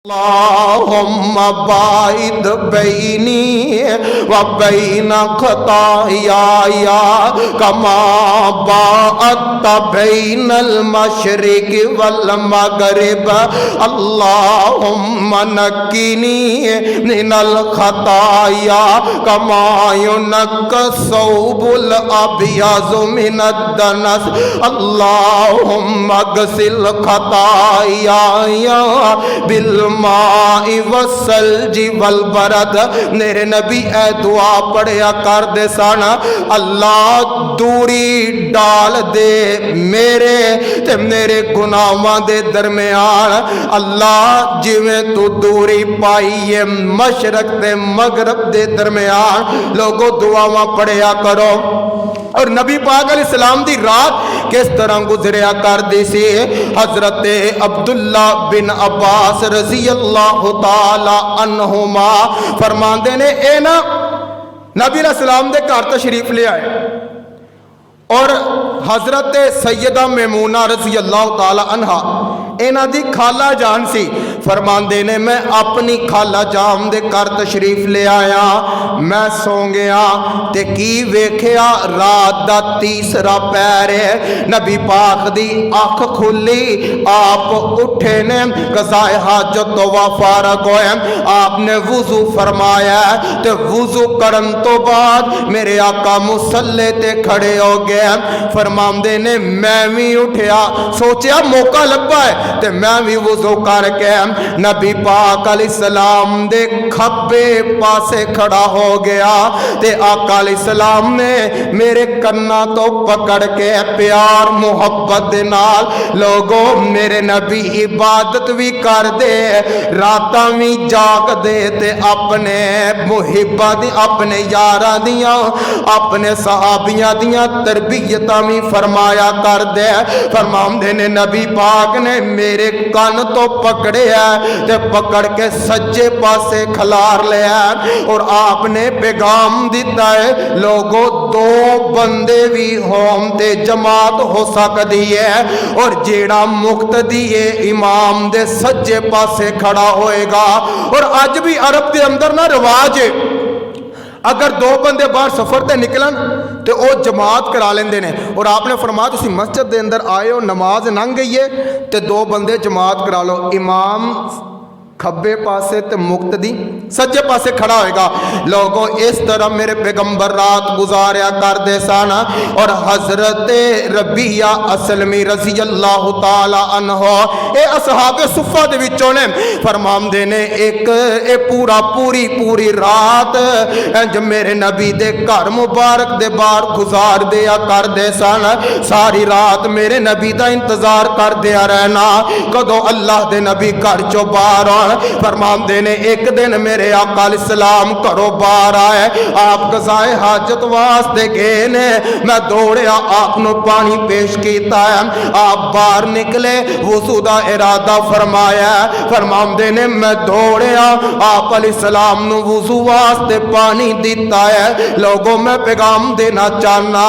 अल्लाहुम्मा बाइद बैनी व बैन खतायाया कमा बाअत बैनल मशरिक वल मगरिब अल्लाहुम्मा नक्किनी मिनल खताया कमा युनक्कस सौबुल अबयज़ मिनद दनस अल्लाहुम्मा गसिल खतायाया बिल माई वसलजी वल बरद। मेरे नबी ए दुआ पढ़िया कर दे सन, अल्लाह दूरी डाल दे मेरे ते मेरे गुनाहां दे दरमियान। अल्लाह जिवें तू दूरी पाई है मशरक ते मगरब दे दरमियान। लोगों दुआवां पढ़िया करो। और नबी पाक अलैहिस्सलाम दी रात किस तरह गुजरिया कर दी सी। हजरत अब्दुल्ला बिन अब्बास रजी अल्लाह तआला अन्हुमा फरमांदे ने ए ना नबी अलैहिस्सलाम दे घर तशरीफ ले आए और हजरत सैयदा मैमूना रजी अल्लाह तआला अन्हा इन्हां दी खाला जान सी। फरमांदे ने मैं अपनी खाला जान दे घर तशरीफ ले आया, मैं सौ गया ते की वेख्या रात दा तीसरा पैर है। नबी पाक दी अख खुली, आप उठे ने कज़ाए हाजत तो फारग होए। आपने वुजू फरमाया ते वुजू करन तो बाद मेरे आका मुसल्ले ते खड़े हो गए। फरमांदे ने मैं भी उठया, सोचा मौका लब्बा है ते मैं भी वुजू करके नबी पाक अलैहिस्सलाम दे खब्बे पासे खड़ा हो गया ते आका अलैहिस्सलाम ने मेरे कन्ना तो पकड़ के प्यार मुहब्बत दे नाल लोगों मेरे नबी इबादत भी कर दे, रातां भी जाग दे ते अपने मुहिब्बा दी अपने यारां दियां अपने सहाबियां दियां तरबियतां भी फरमाया कर दे। फरमांदे ने नबी पाक ने मेरे कन तो पकड़े ते पकड़ के सज्जे पासे खलार लिया और आपने पैगाम दिता है लोगों दो बंदे भी होम ते जमात हो सकती है और जेड़ा मुक्तदी है इमाम दे सज्जे पासे खड़ा होएगा। और अज भी अरब के अंदर ना रिवाज है, अगर दो बंदे बाहर सफर ते निकलन तो वह जमात करा लेंदे ने। और आपने फरमाया तुसी मस्जिद के अंदर आए हो, नमाज लंघ गई है तो दो बंदे जमात करा लो, इमाम खब्बे पासे ते मुक्तदी सज्जे पासे खड़ा होएगा। लोगों इस तरह मेरे पैगंबर रात गुजारिया करते सन। और हजरत रबिया असलमी रजी अल्लाह तआला अन्हो ए असहाबे सुफ़ा दे विचों ने फरमांदे ने एक ए पूरी रात जब मेरे नबी दे घर मुबारक दे बाहर गुजार दिया करते सन। सारी रात मेरे नबी दा इंतजार कर दिया रहना कदों अल्लाह दे नबी घर चो बाहर आउण। फरमांदे ने एक दिन मेरे आका अलैहिस्सलाम घरों बाहर आए, आप कज़ाए हाजत वास्ते गए ने, मैं दौड़िया आपनो पानी पेश किया है। आप बाहर निकले वुज़ू दा इरादा फरमाया, फरमांदे ने मैं दौड़िया आप अलैहिस्सलाम नु वुज़ू वास्ते पानी दिता है। लोगों मैं पैगाम देना चाहना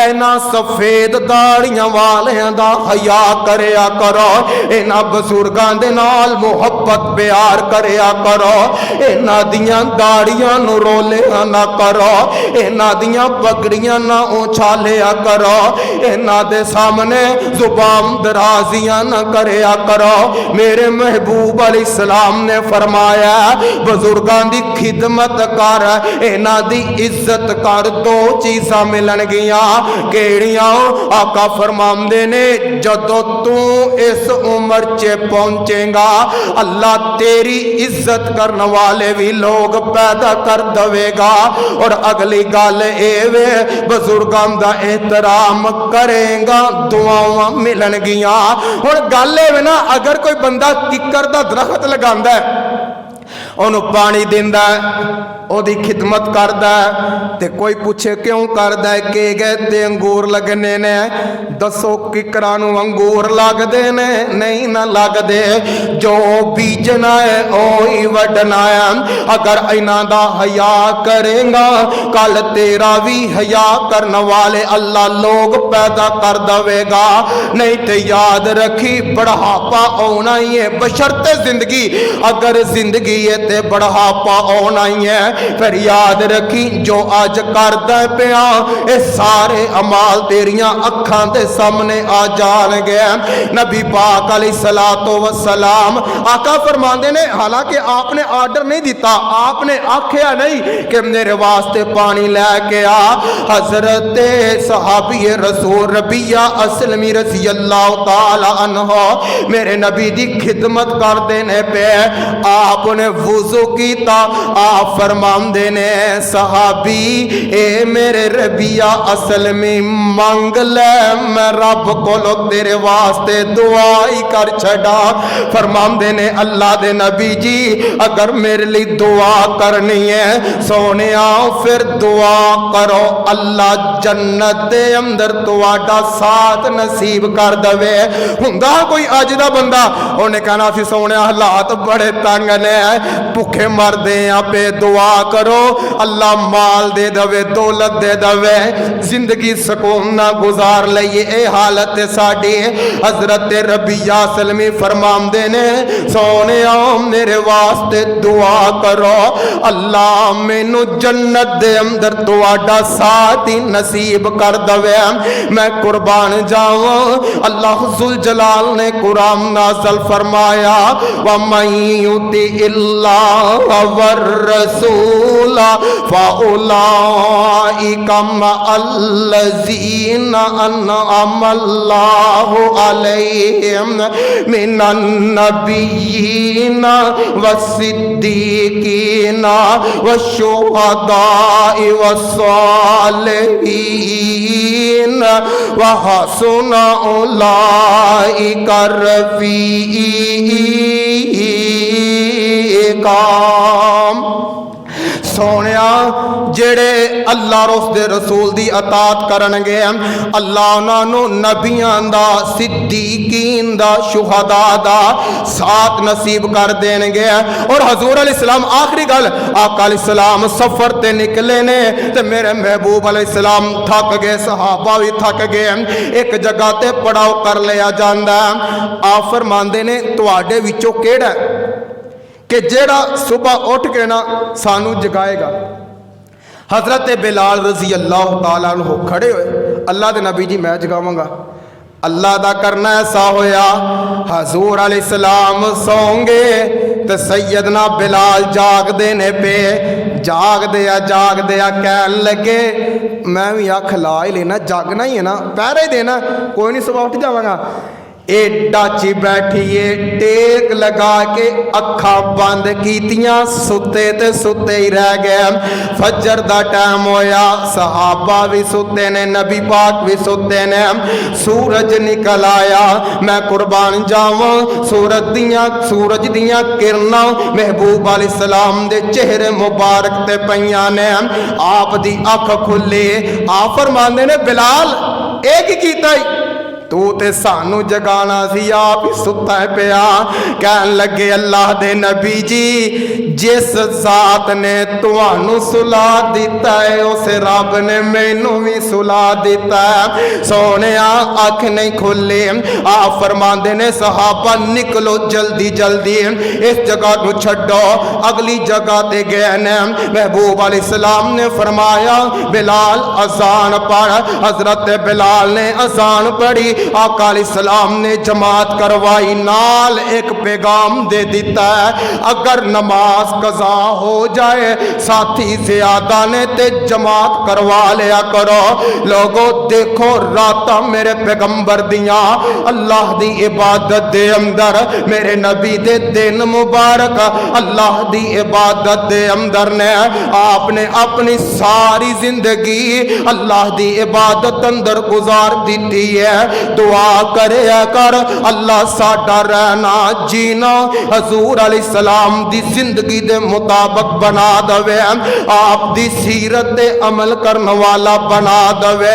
इन्हां सफेद दाड़ियां वालियां दा हया करया करो, इन्हां बजुर्गां दे नाल मुहब्बत प्यार करया करो, इन्हां दियां दाड़ियां नु रोलिया ना करो, इन्हां दियां पगड़ियां ना उछालिया करो, इन्हां दे सामने जुबान दराजियां ना करया करो। मेरे महबूब अलैहिस्सलाम ने फरमाया बुजुर्गां दी खिदमत कर, इन्हां दी इज्जत कर, दो चीज़ां मिलणगियां केड़ियां। आका फरमांदे ने जदों तू इस उम्र च पहुंचेगा अल्लाह तेरी इज्जत करने वाले भी लोग पैदा कर देगा। और अगली गल वे बुजुर्गों का एहतराम करेगा दुआवां मिलणगियां। हुण गल है ना अगर कोई बंदा किकर दा दरख्त लगांदा है उन्होंने पानी दिंदा है ओदी खिदमत करदा ते कोई पूछे क्यों करदा है के गए ते अंगूर लगने ने दसो किकरां नूं अंगूर लगदे ने नहीं ना लगदे जो बीजना है ओही वडना है अगर इन्हां दा हया करेगा कल तेरा भी हया करने वाले अल्लाह लोग पैदा कर देगा नहीं तो याद रखी बढ़ापा आना ही है बशर्ते जिंदगी अगर जिंदगी है ते बढ़ापा आना ही है फिर याद रखी जो अज करदा पिया ये सारे अमाल तेरियां अखां दे सामने आ जाणगे नबी पाक अलैहिस्सलातो वस्सलाम आका फरमांदे ने हालांकि आपने आर्डर नहीं दिता आपने आख्या नहीं कि मेरे वास्ते पानी लैके आ हजरत सहाबी रसूल रबिया असलमी रज़ी अल्लाह ताला अन्हो मेरे नबी दी खिदमत करते ने पे आपने वुजू कीता आप फरमांदे ने सहाबी ए मेरे रबिया असलमी मंग ले मैं रब कोलो तेरे वास्ते दुआ ही कर छड़ा फरमांदे ने अल्लाह दे नबी जी अगर मेरे लिए दुआ करनी है सोने आओ फिर दुआ करो अल्लाह जन्नत दे अंदर तुहाडा साथ नसीब कर दवे हुंदा कोई अज दा बंदा उन्हें कहना सी सोने हालात बड़े तंग ने भुखे मरदे आ पे दुआ करो अल्लाह माल दे दवे दौलत दे दवे जिंदगी सुकून ना गुजार लईए ए हालत साडी हजरत रबिया सलमी फरमांदे ने सोने आओ मेरे वास्ते दुआ करो अल्लाह मैनू जन्नत दे अंदर तुहाडा साथ ही नसीब कर दवे मैं कुर्बान जावा अल्लाह जुल जलाल ने कुरान नाज़िल फरमाया व मय्युति इल्लाह वर रसूल फउलाइका मअल्लज़ीना अनअमा अल्लाहु अलैहिम मिनन नबिय्यीना वस्सिद्दीकीना वश्शुहदाई वस्सालिहीन व हसुना उलाइका रफ़ीका सोनिया जेड़े अल्लाह और उसके रसूल दी अतात करनगे अल्लाह उन्होंने नबियां दा सिद्दीकीन दा शुहदा दा साथ नसीब कर देंगे और हजूर अलैहिस्सलाम आखिरी गल आका अलैहिस्सलाम सफर ते निकले ने ते मेरे महबूब अलैहिस्सलाम थक गए सहाबा भी थक गए एक जगह ते पड़ाव कर लिया जांदा आप फरमांदे ने तुहाडे विचों केड़ा कि जेड़ा सुबह उठ के ना सानू जगाएगा हजरत बिलाल रजी अल्लाह तआला अन्हु खड़े हुए अल्लाह के नबी जी मैं जगावांगा अल्लाह दा करना ऐसा होया हजूर अलैहिस्सलाम सोंगे तो सैयदना बिलाल जागदे ने पे जागदे कहन लगे मैं भी अख ला ही लेना जागना ही है ना पहरा ही देना कोई नहीं सुबह उठ जावांगा डाची बैठिए टेक लगा के अखा बंद कीतियां सुते ते सुते ही रह गए फजर दा टाइम होया सहाबा भी सुते ने नबी पाक भी सुते ने सूरज निकल आया मैं कुर्बान जावां सूरज दियां किरनां महबूब अलैहिस्सलाम दे चेहरे मुबारक ते पईयां ने आप दी अख खुली आप फरमांदे ने बिलाल एक ही कीता तू ते सानू जगाना सी आप ही सुता है पिया कहन लगे अल्लाह दे नबी जी जिस जात ने तुहानू सुला दिता है उस रब ने मैनू भी सुला दिता है सोने अख नहीं खुली आप फरमांदे ने सहाबा निकलो जल्दी जल्दी इस जगह को छड्डो अगली जगह ते गए ने महबूब अलैहिस्सलाम ने फरमाया बिलाल अजान पढ़ हजरत बिलाल ने अजान पढ़ी आका अलैहिस्सलाम ने जमात करवाई नाल एक पैगाम दे दिता है अगर नमाज कज़ा हो जाए साथी ज़्यादा ने ते जमात करवा लिया करो लोगो देखो रात मेरे पैगंबर दियां अल्लाह दी इबादत दे अंदर मेरे नबी दे दिन मुबारक अल्लाह दी इबादत दे अंदर ने आपने अपनी सारी जिंदगी अल्लाह दी इबादत अंदर गुजार दी है दुआ करया कर अल्लाह साडा रहना जीना हजूर अलैहिस्सलाम दी जिंदगी दे मुताबिक बना दवे, आप दी सीरत ते अमल करने वाला बना दवे।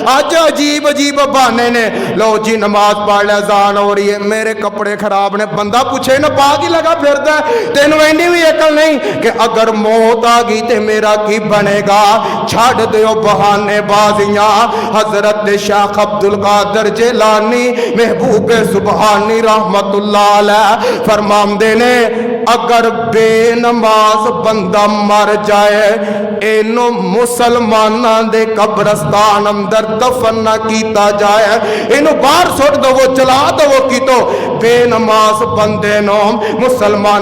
आज अजीब अजीब बहाने ने, लो जी नमाज पढ़ ले, अज़ान हो रही है, मेरे कपड़े खराब ने, बंदा पूछे ना पाक ही लगा फिरदा, तेनों इन्नी भी अकल नहीं कि अगर मौत आ गई ते मेरा की बनेगा। छड़ दो बहाने बाजियां। हजरत शेख अब्दुल कादिर जिलानी महबूब सुबहानी रहमतुल्लाह अलैह फरमांदे ने, अगर बेनमाज बंदा मर जाए, इनो मुसलमाना दे कब्रस्तान अंदर दफन ना कीता जाए, इनो बाहर सुट दो, जला दो, की तो बेनमाज बंदे नो मुसलमान